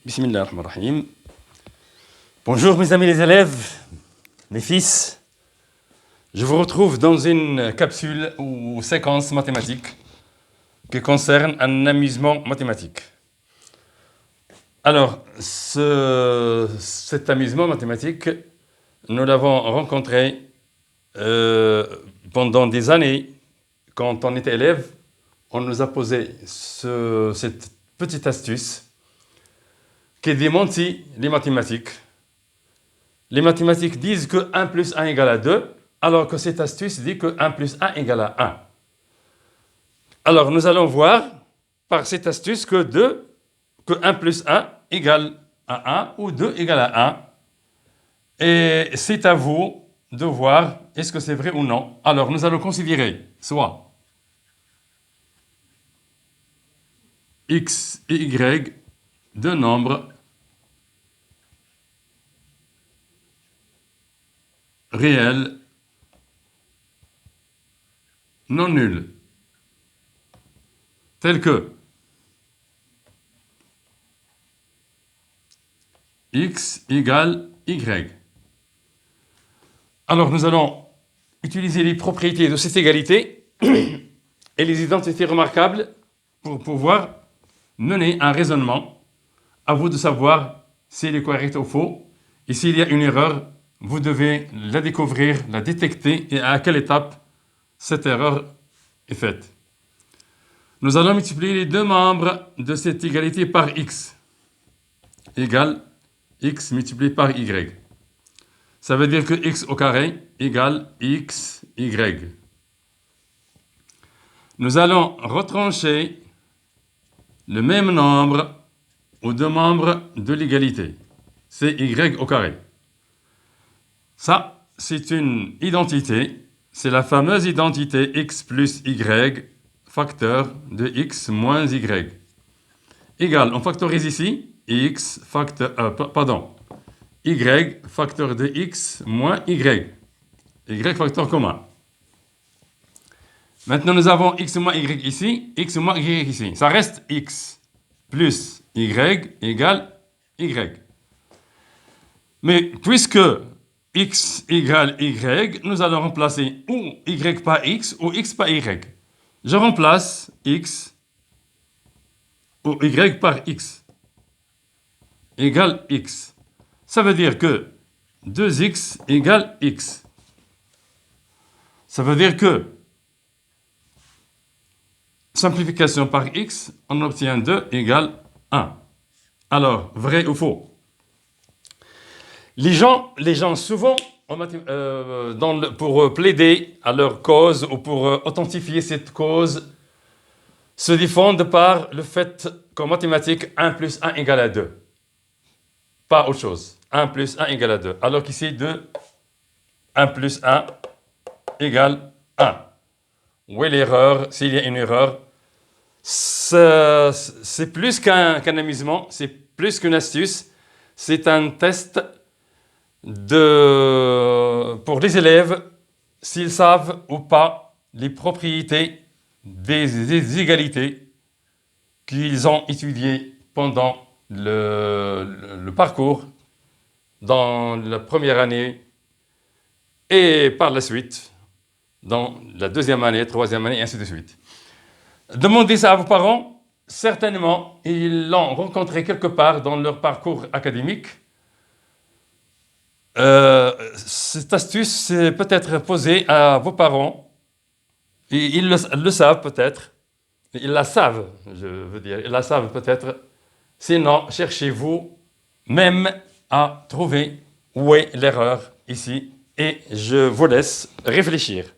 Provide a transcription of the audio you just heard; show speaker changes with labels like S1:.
S1: Bismillahirrahmanirrahim. Bonjour mes amis les élèves, mes fils. Je vous retrouve dans une capsule ou séquence mathématique qui concerne un amusement mathématique. Alors, cet amusement mathématique, nous l'avons rencontré pendant des années. Quand on était élève, on nous a posé cette petite astuce qui démentit les mathématiques. Les mathématiques disent que 1 plus 1 égale à 2, alors que cette astuce dit que 1 plus 1 égale à 1. Alors, nous allons voir par cette astuce que 1 plus 1 égale à 1 ou 2 égale à 1. Et c'est à vous de voir est-ce que c'est vrai ou non. Alors, nous allons considérer soit x et y deux nombres réels non nuls, tels que x égale y. Alors nous allons utiliser les propriétés de cette égalité et les identités remarquables pour pouvoir mener un raisonnement. À vous de savoir s'il est correct ou faux. Et s'il y a une erreur, vous devez la découvrir, la détecter et à quelle étape cette erreur est faite. Nous allons multiplier les deux membres de cette égalité par x égale x multiplié par y. Ça veut dire que x au carré égale x, y. Nous allons retrancher le même nombre aux deux membres de l'égalité. C'est y au carré. Ça, c'est une identité. C'est la fameuse identité x plus y facteur de x moins y. Égal, on factorise ici, x facteur, y facteur de x moins y. Y facteur commun. Maintenant, nous avons x moins y ici, x moins y ici. Ça reste x plus y égale y. Mais puisque x égale y, nous allons remplacer ou y par x ou x par y. Je remplace x ou y par x égale x. Ça veut dire que 2x égale x. Ça veut dire que simplification par x, on obtient 2 égale 1. Alors, vrai ou faux? Les gens souvent, pour plaider à leur cause ou pour authentifier cette cause, se défendent par le fait qu'en mathématiques, 1 plus 1 égale à 2. Pas autre chose. 1 plus 1 égale à 2. Alors qu'ici, 1 plus 1 égale 1. Où est l'erreur? S'il y a une erreur, c'est plus qu'un amusement, c'est plus qu'une astuce, c'est un test pour les élèves s'ils savent ou pas les propriétés des égalités qu'ils ont étudiées pendant le parcours dans la première année et par la suite dans la deuxième année, troisième année, et ainsi de suite. Demandez ça à vos parents, certainement, ils l'ont rencontré quelque part dans leur parcours académique. Cette astuce est peut-être posée à vos parents, et ils le savent peut-être, ils la savent, je veux dire, ils la savent peut-être, sinon cherchez-vous même à trouver où est l'erreur ici, et je vous laisse réfléchir.